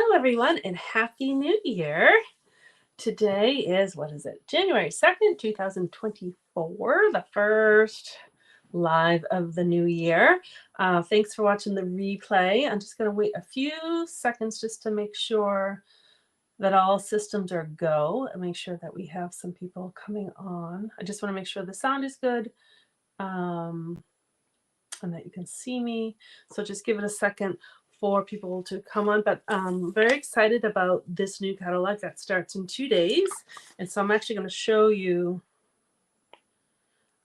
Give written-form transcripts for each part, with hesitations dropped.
Hello, everyone, and Happy New Year. Today is, what is it? January 2nd, 2024, the first live of the new year. Thanks for watching the replay. I'm just going to wait a few seconds just to make sure that all systems are go and make sure that we have some people coming on. I just want to make sure the sound is good and that you can see me. So just give it a second for people to come on, but I'm very excited about this new catalog that starts in 2 days. And so I'm actually going to show you,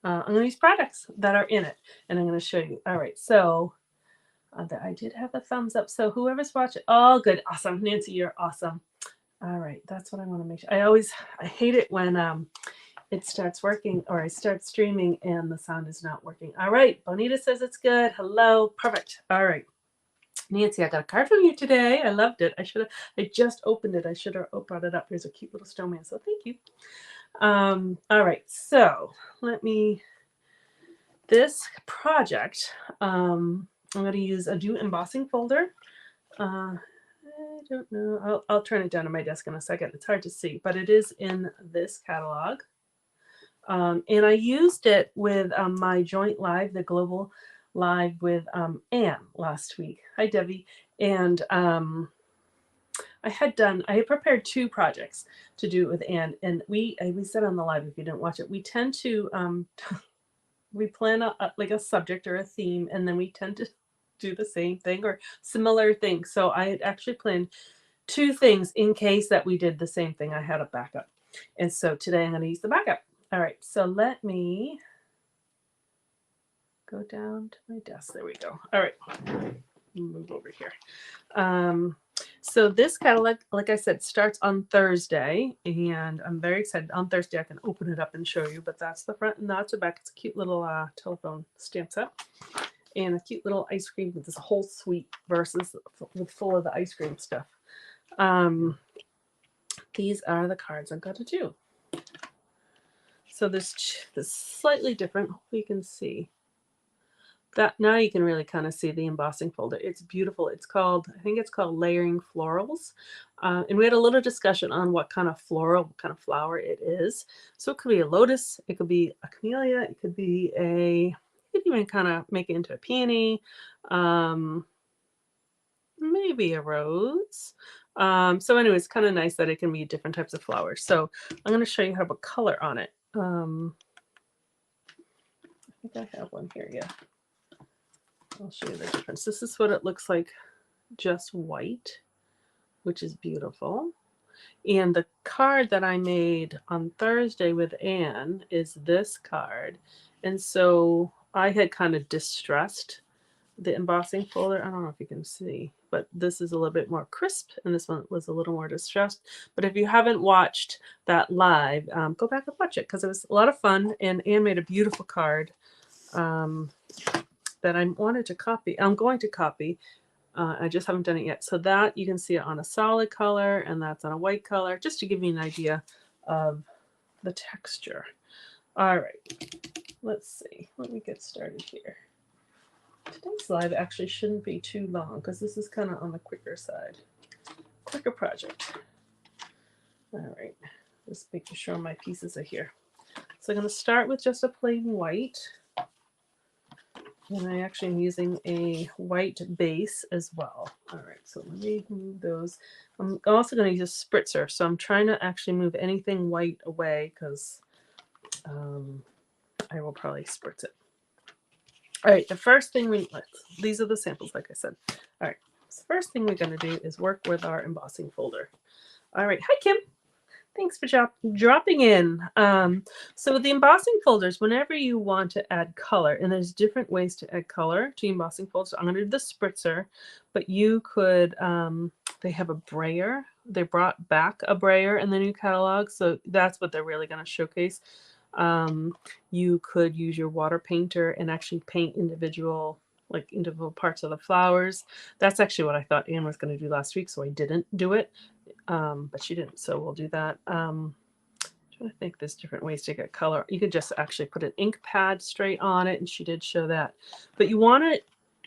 I'm going to use products that are in it, and I'm going to show you. All right, so I did have a thumbs up. So whoever's watching, oh, good, awesome. Nancy, you're awesome. All right, that's what I want to make sure. I hate it when it starts working or I start streaming and the sound is not working. All right, Bonita says it's good. Hello, perfect. All right. Nancy, I got a card from you today. I loved it. I just opened it. I should have brought it up. Here's a cute little snowman. So thank you. All right. So this project, I'm going to use a new embossing folder. I don't know. I'll turn it down to my desk in a second. It's hard to see, but it is in this catalog. And I used it with my joint live, the global live with Anne last week. Hi, Debbie. And I had prepared 2 projects to do with Anne, and we said on the live, if you didn't watch it, we tend to we plan like a subject or a theme, and then we tend to do the same thing or similar things. So I had actually planned 2 things in case that we did the same thing. I had a backup, and so today I'm going to use the backup. All right, so let me go down to my desk. There we go. All right, move over here. So this catalog, like I said, starts on Thursday, and I'm very excited. On Thursday, I can open it up and show you, but that's the front and that's the back. It's a cute little telephone stamp set and a cute little ice cream with this whole suite versus full of the ice cream stuff. These are the cards I'm going to do. So this slightly different. Hopefully you can see that. Now you can really kind of see the embossing folder. It's beautiful. I think it's called Layering Florals. And we had a little discussion on what kind of floral, what kind of flower it is. So it could be a lotus, it could be a camellia, it could be you could even kind of make it into a peony, maybe a rose. So anyway, it's kind of nice that it can be different types of flowers. So I'm going to show you how to put color on it. I think I have one here, yeah. I'll show you the difference. This is what it looks like, just white, which is beautiful. And the card that I made on Thursday with Anne is this card. And so I had kind of distressed the embossing folder. I don't know if you can see, but this is a little bit more crisp and this one was a little more distressed. But if you haven't watched that live, go back and watch it because it was a lot of fun, and Anne made a beautiful card that I wanted to copy. I'm going to copy. I just haven't done it yet. So that you can see it on a solid color and that's on a white color, just to give you an idea of the texture. All right, let's see. Let me get started here. Today's live actually shouldn't be too long because this is kind of on the quicker side. Quicker project. All right, just making sure my pieces are here. So I'm going to start with just a plain white. And I actually am using a white base as well. All right, so let me move those. I'm also going to use a spritzer, so I'm trying to actually move anything white away because I will probably spritz it. All right, the first thing these are the samples, like I said. All right, so the first thing we're going to do is work with our embossing folder. All right, hi Kim. Thanks for dropping in. So with the embossing folders, whenever you want to add color, and there's different ways to add color to embossing folders. So I'm going to do the spritzer, but you could, they have a brayer. They brought back a brayer in the new catalog, so that's what they're really going to showcase. You could use your water painter and actually paint individual parts of the flowers. That's actually what I thought Anne was going to do last week, so I didn't do it. But she didn't, so we'll do that. I'm trying to think there's different ways to get color. You could just actually put an ink pad straight on it, and she did show that. But you want to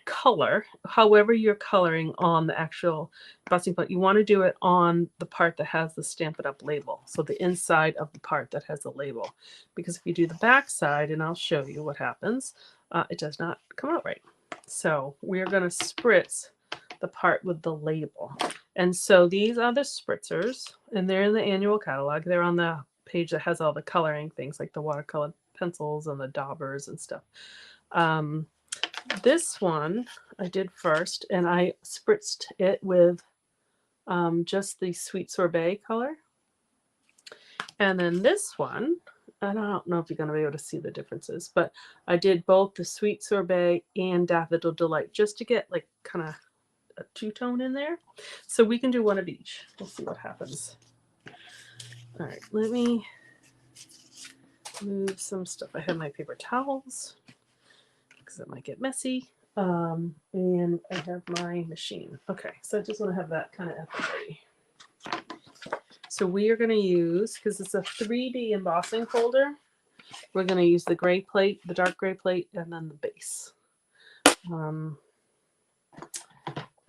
color, however you're coloring on the actual embossing plate, you want to do it on the part that has the Stamp It Up label. So the inside of the part that has the label. Because if you do the back side, and I'll show you what happens, it does not come out right. So we're going to spritz the part with the label. And so these are the spritzers, and they're in the annual catalog. They're on the page that has all the coloring things like the watercolor pencils and the daubers and stuff. This one I did first, and I spritzed it with just the Sweet Sorbet color. And then this one, I don't know if you're going to be able to see the differences, but I did both the Sweet Sorbet and Daffodil Delight just to get like kind of a two-tone in there. So we can do one of each. We'll see what happens. All right, let me move some stuff. I have my paper towels because it might get messy. And I have my machine. Okay, so I just want to have that kind of at the ready. So we are going to use, because it's a 3D embossing folder, we're going to use the gray plate, the dark gray plate, and then the base.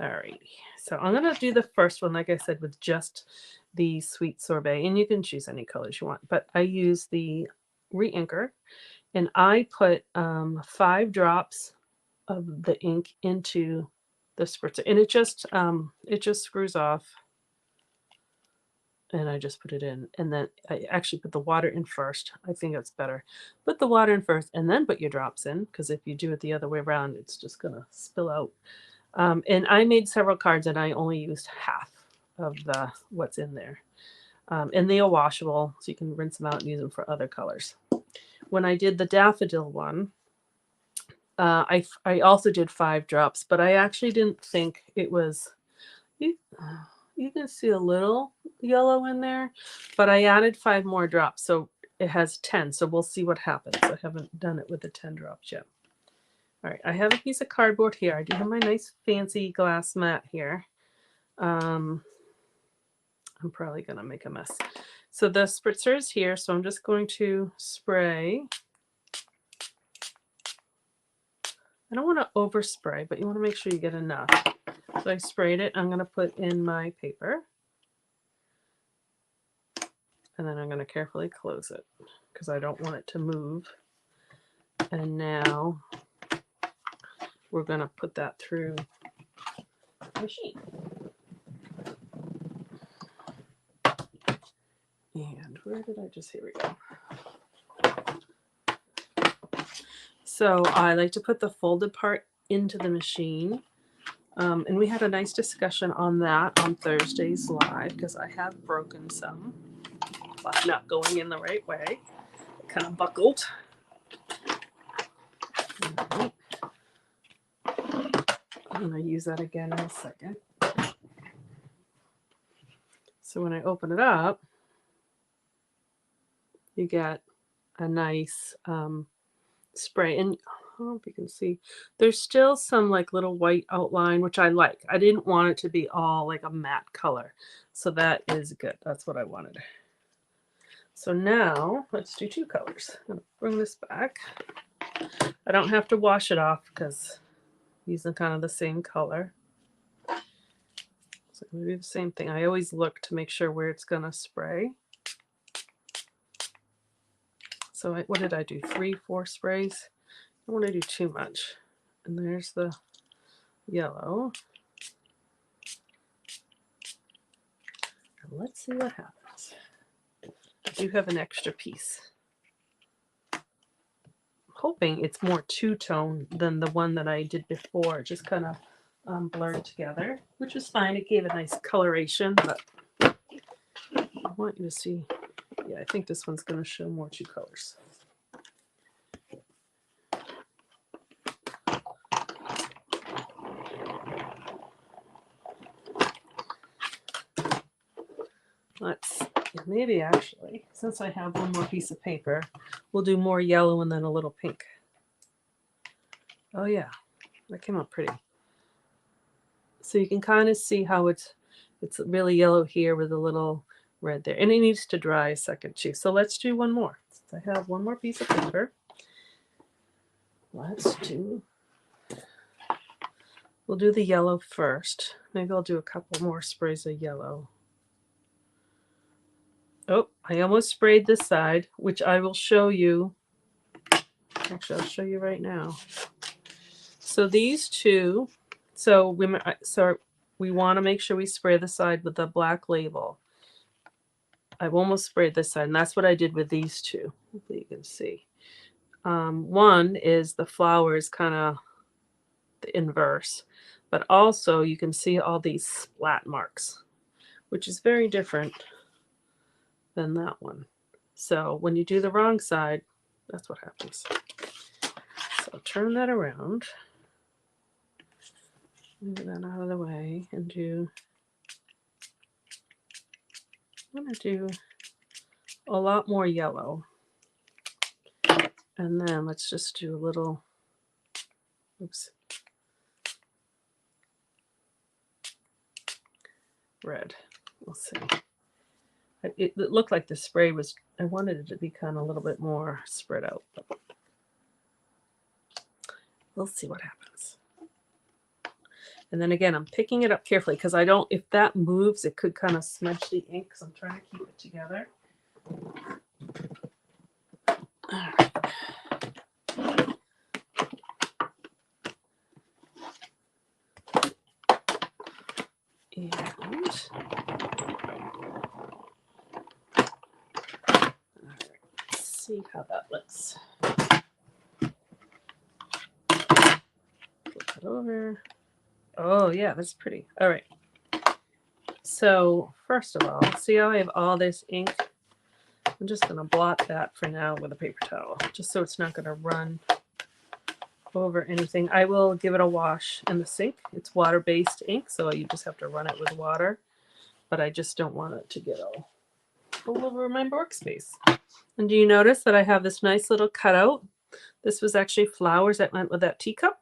Alrighty, so I'm going to do the first one, like I said, with just the Sweet Sorbet, and you can choose any colors you want, but I use the re-inker, and I put 5 drops of the ink into the spritzer, and it just screws off, and I just put it in, and then I actually put the water in first. I think it's better. Put the water in first, and then put your drops in, because if you do it the other way around, it's just gonna spill out. And I made several cards, and I only used half of what's in there. And they are washable, so you can rinse them out and use them for other colors. When I did the daffodil one, I also did 5 drops, but I actually didn't think it was. You can see a little yellow in there, but I added 5 more drops, so it has 10. So we'll see what happens. I haven't done it with the 10 drops yet. All right, I have a piece of cardboard here. I do have my nice fancy glass mat here. I'm probably gonna make a mess. So the spritzer is here, so I'm just going to spray. I don't want to overspray, but you want to make sure you get enough. So I sprayed it. I'm going to put in my paper. And then I'm going to carefully close it because I don't want it to move. And now we're going to put that through the machine. And where did I just, here we go. So I like to put the folded part into the machine. And we had a nice discussion on that on Thursday's live because I have broken some, but not going in the right way. It kind of buckled. Right. I'm going to use that again in a second. So when I open it up, you get a nice spray. And I don't know if you can see, there's still some like little white outline, which I like. I didn't want it to be all like a matte color. So that is good. That's what I wanted. So now let's do 2 colors. I'm going to bring this back. I don't have to wash it off because I'm using kind of the same color. So I'm going to do the same thing. I always look to make sure where it's going to spray. So what did I do? 3, 4 sprays? I don't want to do too much. And there's the yellow. And let's see what happens. I do have an extra piece. I'm hoping it's more two-tone than the one that I did before. It just kind of blurred together, which was fine. It gave a nice coloration, but I want you to see. Yeah, I think this one's going to show more 2 colors. Let's maybe actually, since I have one more piece of paper, we'll do more yellow and then a little pink. Oh yeah, that came out pretty. So you can kind of see how it's really yellow here with a little red there. And it needs to dry a second too. So let's do one more. Since I have one more piece of paper, let's do We'll do the yellow first. Maybe I'll do a couple more sprays of yellow. Oh, I almost sprayed this side, which I will show you. Actually, I'll show you right now. So these two, so we want to make sure we spray the side with the black label. I've almost sprayed this side, and that's what I did with these two. Hopefully you can see. One is the flower is kind of the inverse, but also you can see all these splat marks, which is very different than that one. So when you do the wrong side, that's what happens. So I'll turn that around, move that out of the way, and I'm going to do a lot more yellow. And then let's just do a little, oops, red. We'll see. It looked like the spray was, I wanted it to be kind of a little bit more spread out. But we'll see what happens. And then again, I'm picking it up carefully because I don't, if that moves, it could kind of smudge the ink, because I'm trying to keep it together. All right. And let's see how that looks. Flip it over. Oh yeah, that's pretty. All right. So first of all, see how I have all this ink? I'm just going to blot that for now with a paper towel, just so it's not going to run over anything. I will give it a wash in the sink. It's water-based ink, so you just have to run it with water. But I just don't want it to get all over my workspace. And do you notice that I have this nice little cutout? This was actually flowers that went with that teacup.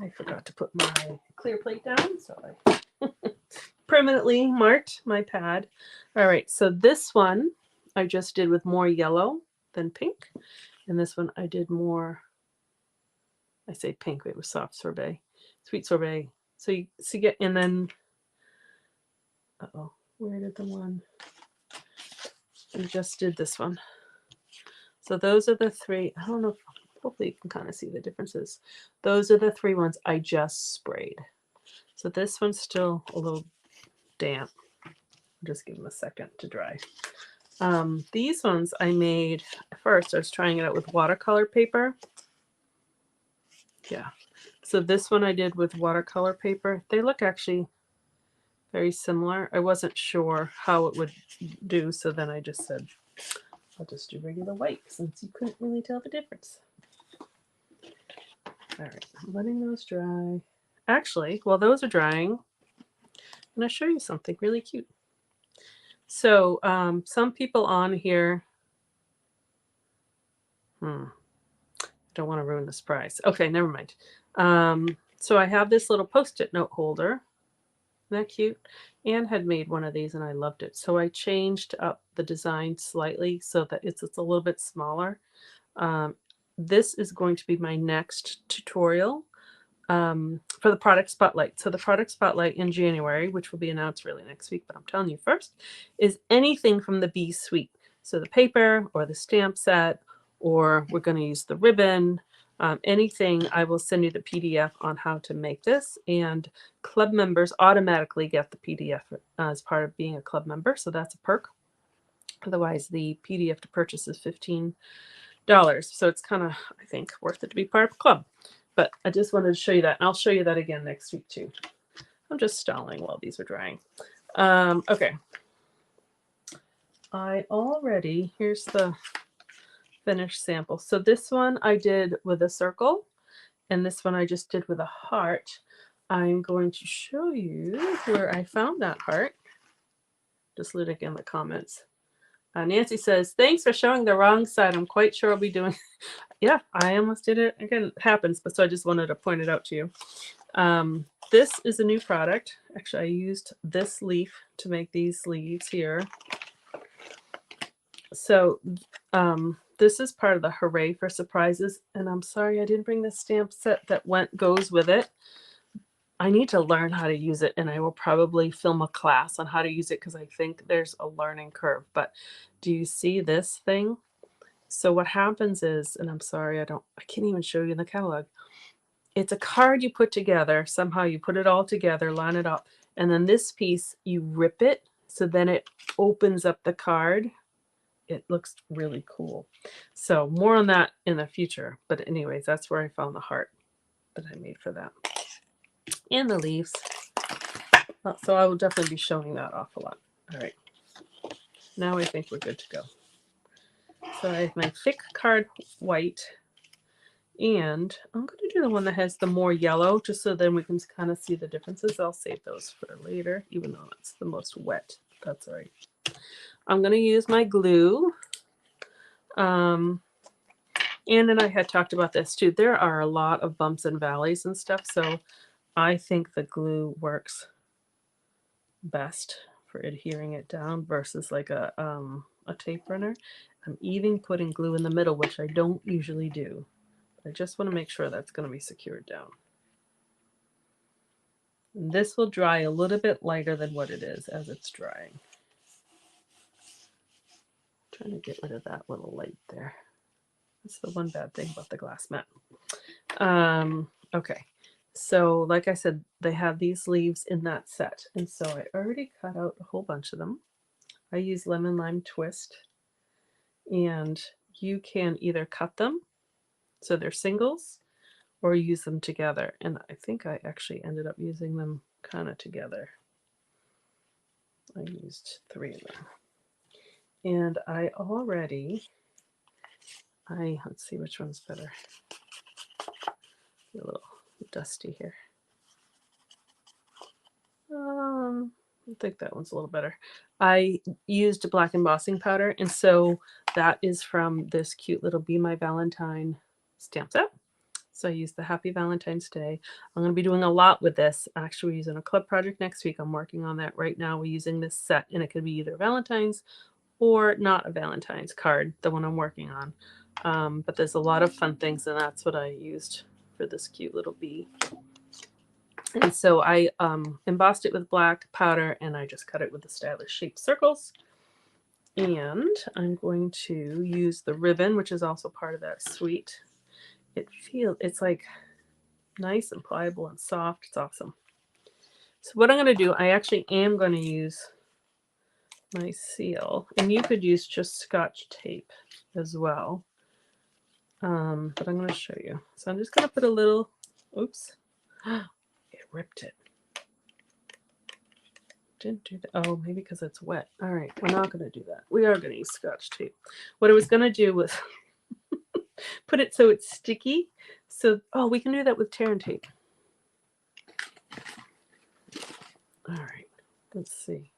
I forgot to put my clear plate down, so I permanently marked my pad. All right, so this one I just did with more yellow than pink. And this one I did more, I say pink, it was soft sorbet, sweet sorbet. So you see, and then, uh-oh, where did the one? We just did this one. So those are the three. I don't know, hopefully you can kind of see the differences. Those are the three ones I just sprayed. So this one's still a little damp. I'll just give them a second to dry. These ones I made, first I was trying it out with watercolor paper. Yeah. So this one I did with watercolor paper. They look actually very similar. I wasn't sure how it would do, so then I just said, I'll just do regular white since you couldn't really tell the difference. All right, I'm letting those dry. Actually, while those are drying, I'm going to show you something really cute. So some people on here, don't want to ruin the surprise. Okay, never mind. So I have this little Post-it note holder. Isn't that cute? Anne had made one of these and I loved it. So I changed up the design slightly so that it's a little bit smaller. This is going to be my next tutorial for the product spotlight. So the product spotlight in January, which will be announced really next week, but I'm telling you first, is anything from the Bee Suite. So the paper or the stamp set, or we're going to use the ribbon, anything. I will send you the PDF on how to make this, and club members automatically get the PDF as part of being a club member. So that's a perk. Otherwise, the PDF to purchase is $15. So it's kind of, I think, worth it to be part of a club. But I just wanted to show you that. And I'll show you that again next week too. I'm just stalling while these are drying. Okay. Here's the finished sample. So this one I did with a circle, and this one I just did with a heart. I'm going to show you where I found that heart. Just leave it in the comments. Nancy says, thanks for showing the wrong side. I'm quite sure I'll be doing. Yeah, I almost did it. Again, it happens, but so I just wanted to point it out to you. This is a new product. Actually, I used this leaf to make these leaves here. So this is part of the Hooray for Surprises. And I'm sorry I didn't bring the stamp set that goes with it. I need to learn how to use it, and I will probably film a class on how to use it because I think there's a learning curve. But do you see this thing? So what happens is, and I'm sorry, I can't even show you in the catalog. It's a card you put together. Somehow you put it all together, line it up, and then this piece, you rip it, so then it opens up the card. It looks really cool. So more on that in the future. But anyways, that's where I found the heart that I made for that. And the leaves. So I will definitely be showing that off a lot. All right. Now I think we're good to go. So I have my thick card white. And I'm going to do the one that has the more yellow, just so then we can kind of see the differences. I'll save those for later, even though it's the most wet. That's all right. I'm going to use my glue. Ann and I had talked about this too. There are a lot of bumps and valleys and stuff, so I think the glue works best for adhering it down versus like a tape runner. I'm even putting glue in the middle, which I don't usually do. I just want to make sure that's going to be secured down. And this will dry a little bit lighter than what it is as it's drying. Trying to get rid of that little light there. That's the one bad thing about the glass mat. Okay, so like I said, they have these leaves in that set. And so I already cut out a whole bunch of them. I use lemon lime twist. And you can either cut them so they're singles or use them together. And I think I actually ended up using them kind of together. I used 3 of them. And let's see which one's better. A little dusty here. I think that one's a little better. I used black embossing powder, and so that is from this cute little Be My Valentine stamp set. So I used the Happy Valentine's Day. I'm going to be doing a lot with this. Actually, we're using a club project next week. I'm working on that right now. We're using this set, and it could be either Valentine's or not a Valentine's card, the one I'm working on. But there's a lot of fun things, and that's what I used for this cute little bee. And so I embossed it with black powder, and I just cut it with the stylish shaped circles. And I'm going to use the ribbon, which is also part of that suite. It's like nice and pliable and soft. It's awesome. So what I'm going to do, I actually am going to use my seal, and you could use just Scotch tape as well. But I'm going to show you. So I'm just going to put a little, oops, it ripped it. Didn't do that. Oh, maybe because it's wet. All right, we're not going to do that. We are going to use Scotch tape. What I was going to do was put it so it's sticky. So, we can do that with tear and tape. All right, let's see.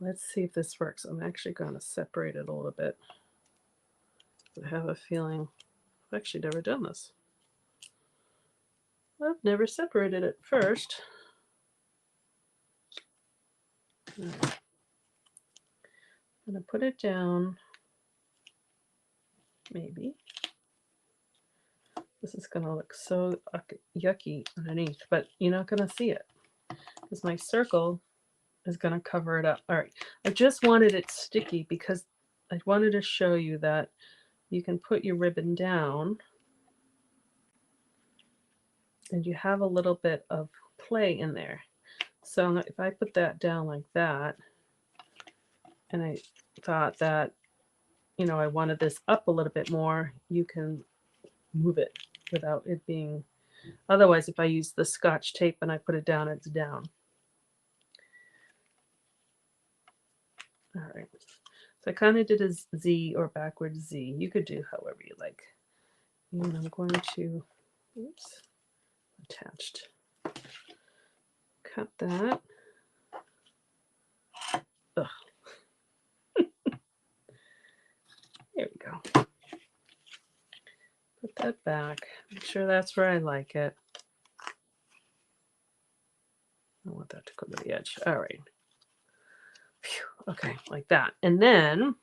Let's see if this works. I'm actually going to separate it a little bit. I have a feeling I've actually never done this. I've never separated it first. All right. I'm going to put it down. Maybe. This is going to look so yucky underneath, but you're not going to see it because my circle is going to cover it up. All right. I just wanted it sticky because I wanted to show you that you can put your ribbon down and you have a little bit of play in there. So if I put that down like that, and I thought that, I wanted this up a little bit more, you can move it without it being, otherwise if I use the Scotch tape and I put it down, it's down. All right. So I kind of did a Z or backwards Z. You could do however you like. And I'm going to, oops, attached. Cut that. Ugh. There we go. Put that back. Make sure that's where I like it. I want that to go to the edge. All right. Phew. Okay, like that. And then,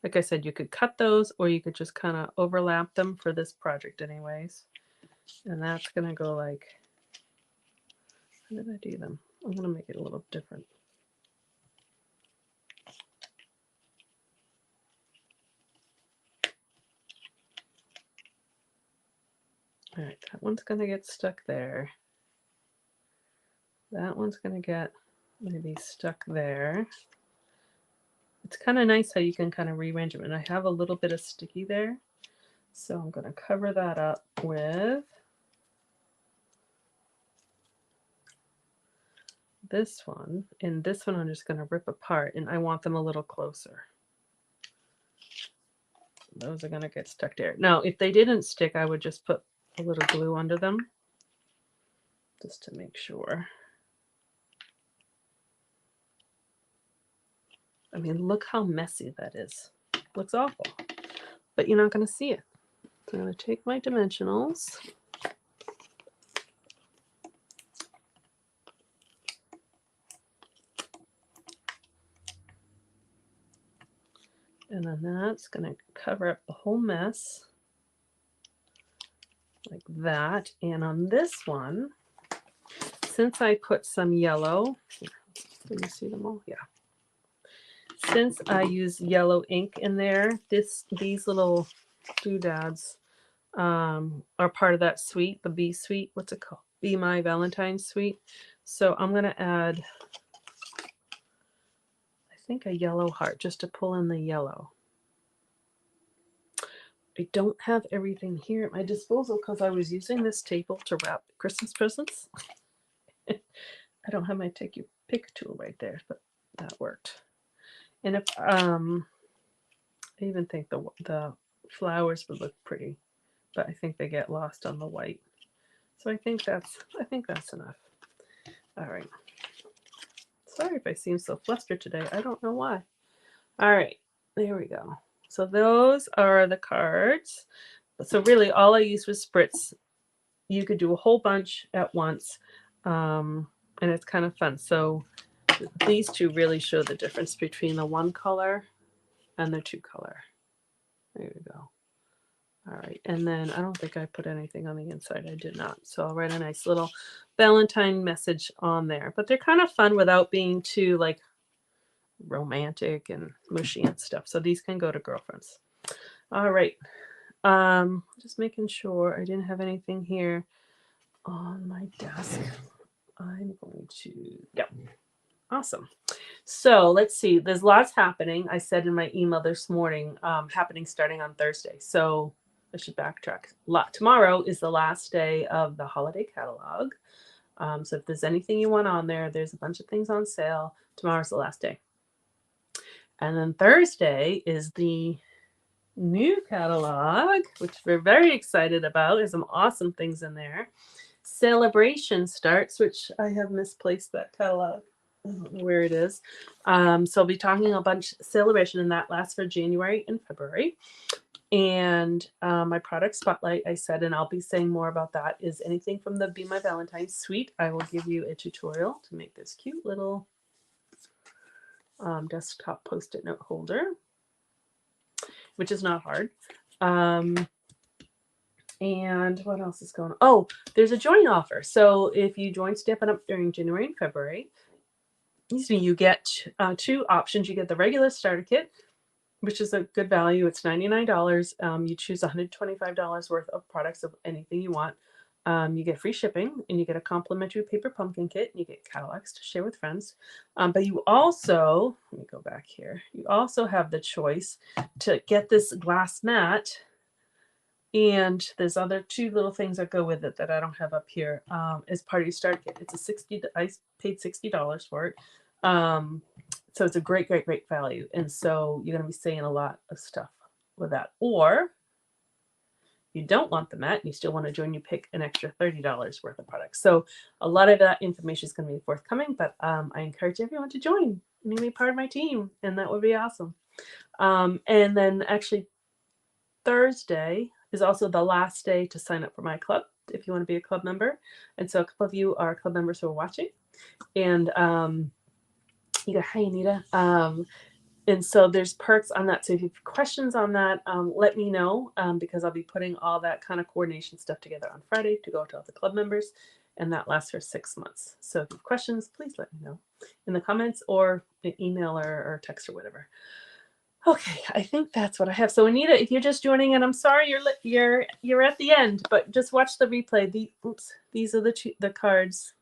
like I said, you could cut those or you could just kind of overlap them for this project anyways. And that's going to go like How did I do them? I'm going to make it a little different. All right, that one's going to get stuck there. That one's going to get maybe stuck there. It's kind of nice how you can kind of rearrange them. And I have a little bit of sticky there. So I'm going to cover that up with this one. And this one I'm just going to rip apart. And I want them a little closer. Those are going to get stuck there. Now, if they didn't stick, I would just put a little glue under them. Just to make sure. I mean, look how messy that is. Looks awful. But you're not going to see it. So I'm going to take my dimensionals. And then that's going to cover up the whole mess. Like that. And on this one, since I put some yellow, can you see them all? Yeah. Since I use yellow ink in there, these little doodads are part of that suite, the Be Suite. What's it called? Be My Valentine's Suite. So I'm going to add, I think, a yellow heart just to pull in the yellow. I don't have everything here at my disposal because I was using this table to wrap Christmas presents. I don't have my take your pick tool right there, but that worked. And if I even think the flowers would look pretty, but I think they get lost on the white. So I think that's enough. All right. Sorry if I seem so flustered today. I don't know why. All right, there we go. So those are the cards. So really all I used was Spritz. You could do a whole bunch at once. And it's kind of fun. So these two really show the difference between the one color and the two color. There we go. All right, and then I don't think I put anything on the inside. I did not. So I'll write a nice little Valentine message on there. But they're kind of fun without being too like romantic and mushy and stuff. So these can go to girlfriends. All right. Just making sure I didn't have anything here on my desk. I'm going to, yeah. Awesome. So let's see. There's lots happening. I said in my email this morning, happening starting on Thursday. So I should backtrack. Tomorrow is the last day of the holiday catalog. So if there's anything you want on there, there's a bunch of things on sale. Tomorrow's the last day. And then Thursday is the new catalog, which we're very excited about. There's some awesome things in there. Celebration starts, which I have misplaced that catalog. I don't know where it is. So I'll be talking a bunch Celebration, and that lasts for January and February. And my product spotlight, I said, and I'll be saying more about that, is anything from the Be My Valentine's suite. I will give you a tutorial to make this cute little desktop post-it note holder, which is not hard. And what else is going on? Oh, there's a join offer. So if you join Stampin' Up! During January and February, you get two options. You get the regular starter kit, which is a good value. It's $99. You choose $125 worth of products of anything you want. You get free shipping, and you get a complimentary paper pumpkin kit, and you get catalogs to share with friends. But you also, let me go back here, you also have the choice to get this glass mat, and there's other two little things that go with it that I don't have up here as part of your starter kit. It's I paid $60 for it. So it's a great value. And so you're going to be seeing a lot of stuff with that. Or you don't want the mat and you still want to join, you pick an extra $30 worth of products. So a lot of that information is going to be forthcoming, but I encourage everyone to join and be part of my team, and that would be awesome. And then actually Thursday is also the last day to sign up for my club if you want to be a club member. And so a couple of you are club members who are watching. And you go, hi, Anita. And so there's perks on that. So if you have questions on that, let me know, because I'll be putting all that kind of coordination stuff together on Friday to go to all the club members. and that lasts for 6 months. So if you have questions, please let me know in the comments or email or text or whatever. Okay, I think that's what I have. So Anita, if you're just joining in, I'm sorry you're at the end, but just watch the replay. These are the cards.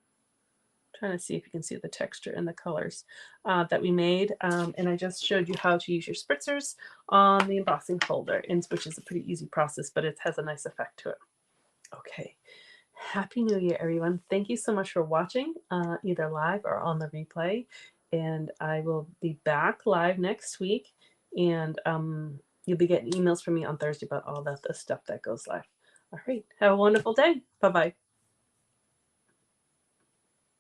I'm trying to see if you can see the texture and the colors that we made, and I just showed you how to use your spritzers on the embossing folder, which is a pretty easy process, but it has a nice effect to it. Okay. Happy New Year, everyone. Thank you so much for watching, either live or on the replay. And I will be back live next week. And you'll be getting emails from me on Thursday about all the stuff that goes live. All right. Have a wonderful day. Bye-bye.